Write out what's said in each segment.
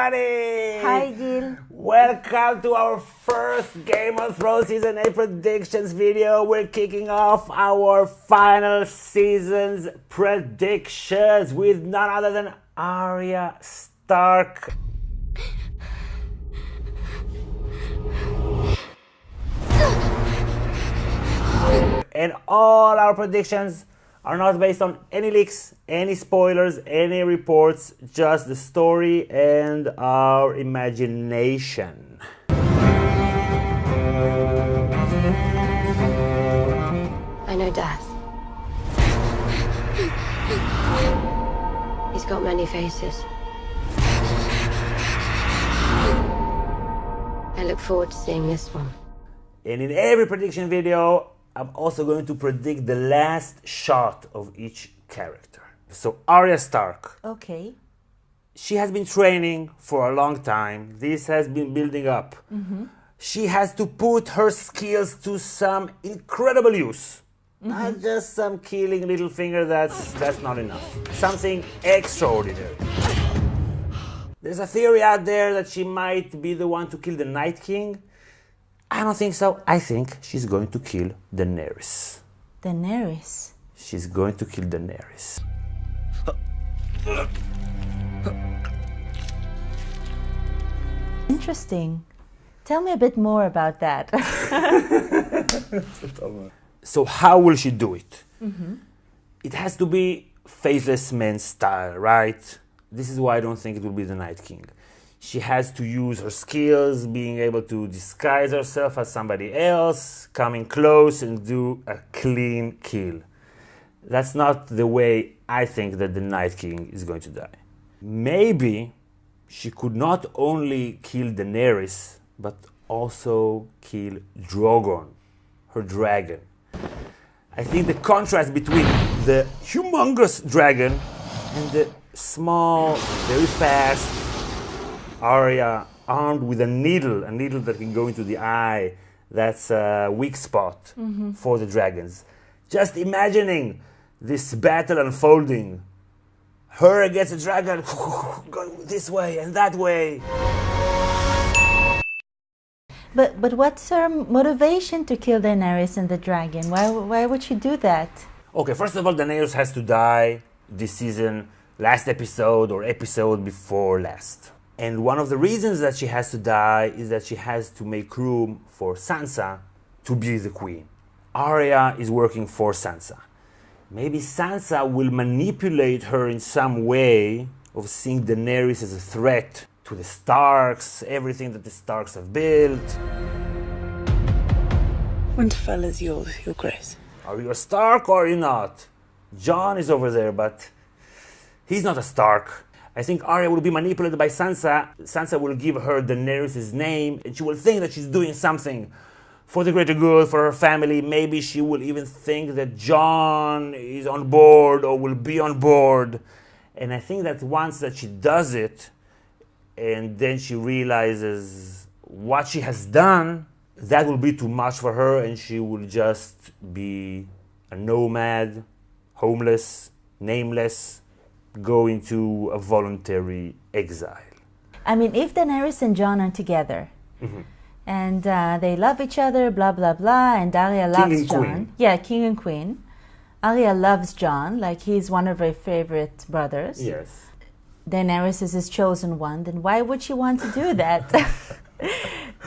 everybody! Hi, Gil. Welcome to our first Game of Thrones Season 8 predictions video. We're kicking off our final season's predictions with none other than Arya Stark. And all our predictions are not based on any leaks, any spoilers, any reports, just the story and our imagination. I know death. He's got many faces. I look forward to seeing this one. And in every prediction video, I'm also going to predict the last shot of each character. So Arya Stark. Okay. She has been training for a long time. This has been building up. She has to put her skills to some incredible use. Not just some killing little finger, that's not enough. Something extraordinary. There's a theory out there that she might be the one to kill the Night King. I don't think so. I think she's going to kill Daenerys. Daenerys. She's going to kill Daenerys. Interesting. Tell me a bit more about that. So how will she do it? It has to be Faceless Man style, right? This is why I don't think it will be the Night King. She has to use her skills, being able to disguise herself as somebody else, coming close and do a clean kill. That's not the way I think that the Night King is going to die. Maybe she could not only kill Daenerys, but also kill Drogon, her dragon. I think the contrast between the humongous dragon and the small, very fast Arya armed with a needle that can go into the eye, that's a weak spot for the dragons. Just imagining this battle unfolding. Her against the dragon, going this way and that way. But what's her motivation to kill Daenerys and the dragon? Why would she do that? Okay, first of all, Daenerys has to die this season, last episode or episode before last. And one of the reasons that she has to die is that she has to make room for Sansa to be the queen. Arya is working for Sansa. Maybe Sansa will manipulate her in some way of seeing Daenerys as a threat to the Starks, everything that the Starks have built. Winterfell is yours, Your Grace. Are you a Stark or are you not? Jon is over there, but he's not a Stark. I think Arya will be manipulated by Sansa. Sansa will give her Daenerys' name, and she will think that she's doing something for the greater good, for her family. Maybe she will even think that Jon is on board or will be on board. And I think that once that she does it, and then she realizes what she has done, that will be too much for her, and she will just be a nomad, homeless, nameless, go into a voluntary exile. I mean, if Daenerys and Jon are together, and they love each other, blah, blah, blah, and Arya loves Jon. Queen. Yeah, king and queen. Arya loves Jon, like he's one of her favorite brothers. Yes. Daenerys is his chosen one, then why would she want to do that?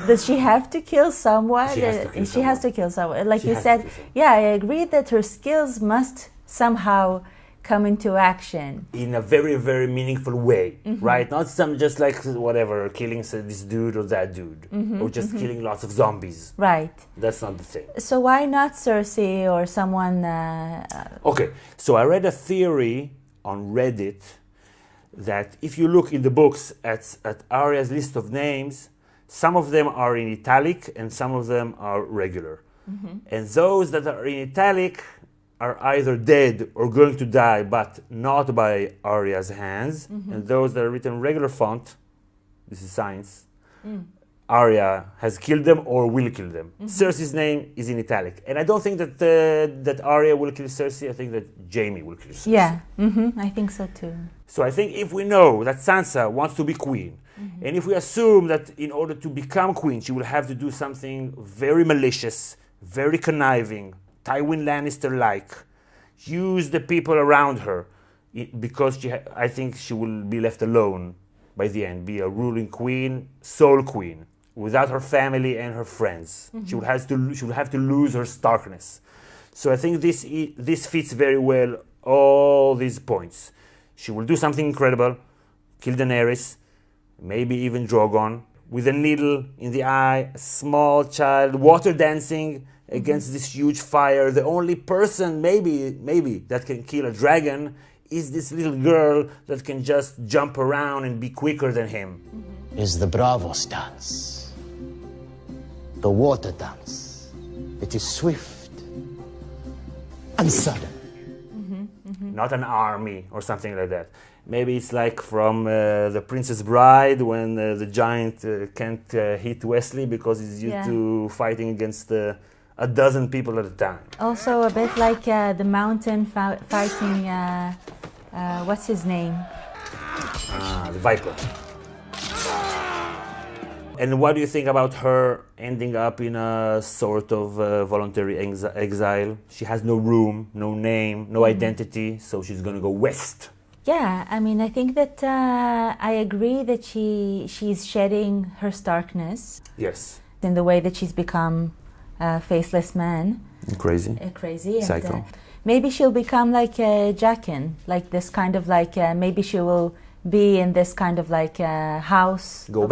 Does she have to kill someone? She has to kill someone. Like She you has to said, kill someone. yeah, I agree that her skills must somehow come into action. In a very, very meaningful way, right? Not some just like whatever, killing this dude or that dude, or just killing lots of zombies. Right. That's not the thing. So why not Cersei or someone... Okay, so I read a theory on Reddit that if you look in the books at Arya's list of names, some of them are in italic and some of them are regular. And those that are in italic are either dead or going to die, but not by Arya's hands. And those that are written regular font, this is science, Arya has killed them or will kill them. Cersei's name is in italic. And I don't think that that Arya will kill Cersei. I think that Jaime will kill Cersei. Yeah, I think so too. So I think if we know that Sansa wants to be queen, and if we assume that in order to become queen, she will have to do something very malicious, very conniving, Tywin Lannister-like, use the people around her, because I think she will be left alone by the end, be a ruling queen, sole queen, without her family and her friends. She will have to lose her starkness. So I think this fits very well all these points. She will do something incredible, kill Daenerys, maybe even Drogon, with a needle in the eye, a small child, water dancing against this huge fire. The only person maybe that can kill a dragon is this little girl that can just jump around and be quicker than him. Is the Bravos dance, the water dance. It is swift and sudden. Not an army or something like that. Maybe it's like from The Princess Bride, when the giant can't hit Wesley because he's used to fighting against a dozen people at a time. Also a bit like the mountain fighting, what's his name? The Viper. And what do you think about her ending up in a sort of voluntary exile? She has no room, no name, no identity, so she's going to go west. Yeah, I mean, I think that I agree that she's shedding her starkness. Yes. In the way that she's become a faceless man. Crazy. Crazy. Psycho. And, maybe she'll become like Jaqen, like this kind of like, maybe she will be in this kind of like house. Going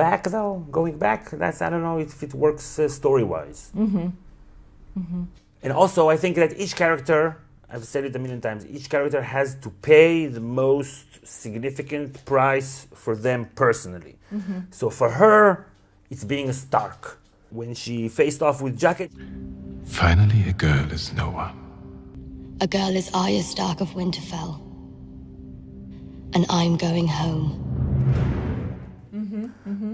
back, that's, I don't know if it works story-wise. And also, I think that each character, I've said it a million times, each character has to pay the most significant price for them personally. So for her, it's being a Stark. When she faced off with Jaqen, finally a girl is no one. A girl is Arya Stark of Winterfell. And I'm going home.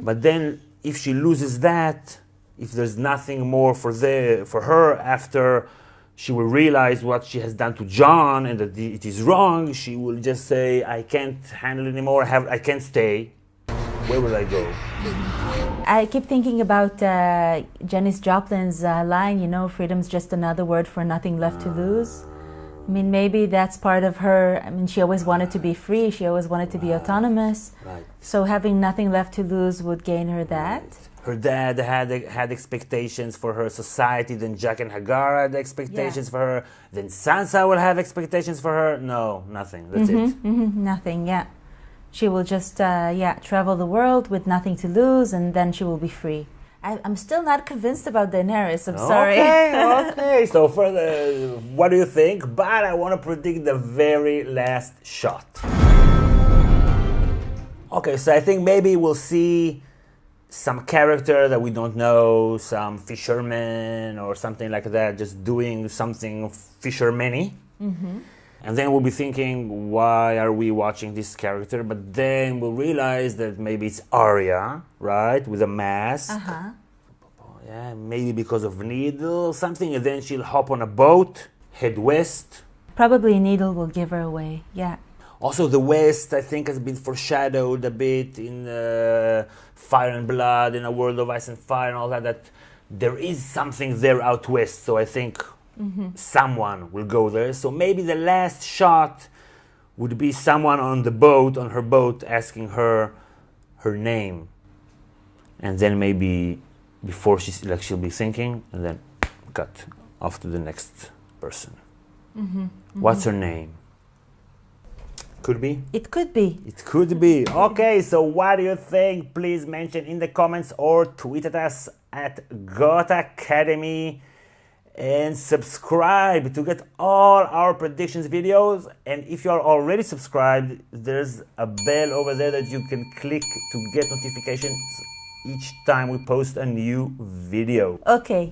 But then if she loses that, if there's nothing more for her after she will realize what she has done to Jon and that it is wrong, she will just say, I can't handle it anymore, I can't stay. Where will I go? I keep thinking about Janis Joplin's line, you know, freedom's just another word for nothing left to lose. I mean, maybe that's part of her. I mean, she always wanted to be free. She always wanted to be autonomous. Right. So having nothing left to lose would gain her that. Right. Her dad had expectations for her society. Then Jaqen Hagar had expectations for her. Then Sansa will have expectations for her. No, nothing. That's it. Nothing, yeah. She will just, travel the world with nothing to lose, and then she will be free. I'm still not convinced about Daenerys, I'm sorry. Okay. So what do you think? But I want to predict the very last shot. Okay, so I think maybe we'll see some character that we don't know, some fisherman or something like that, just doing something fisherman-y. And then we'll be thinking, why are we watching this character? But then we'll realize that maybe it's Arya, right, with a mask. Yeah, maybe because of Needle or something. And then she'll hop on a boat, head west. Probably Needle will give her away, yeah. Also, the West, I think, has been foreshadowed a bit in Fire and Blood, in A World of Ice and Fire and all that, that there is something there out west. So I think someone will go there. So maybe the last shot would be someone on her boat, asking her name. And then maybe before she'll be thinking, and then cut off to the next person. What's her name? Could be? It could be. It could be. Okay, so what do you think? Please mention in the comments or tweet at us at Goat Academy. And subscribe to get all our predictions videos. And if you are already subscribed, there's a bell over there that you can click to get notifications each time we post a new video. Okay.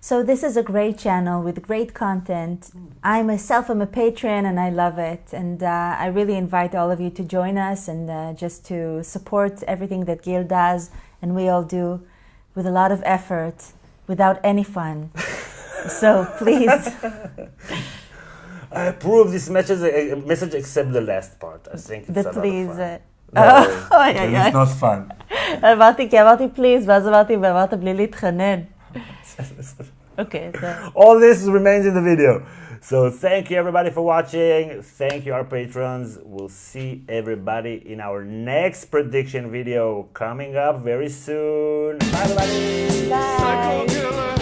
So this is a great channel with great content. I myself am a patron and I love it. And I really invite all of you to join us and just to support everything that Gil does and we all do. with a lot of effort, without any fun. So please. I approve this message except the last part. I think it's a lot of please. fun. It's not fun. אמרתי, כי אמרתי פליז, ואז אמרת בלי להתחנן. Okay. All this remains in the video. So thank you everybody for watching. Thank you our patrons. We'll see everybody in our next prediction video coming up very soon. Bye everybody. Bye.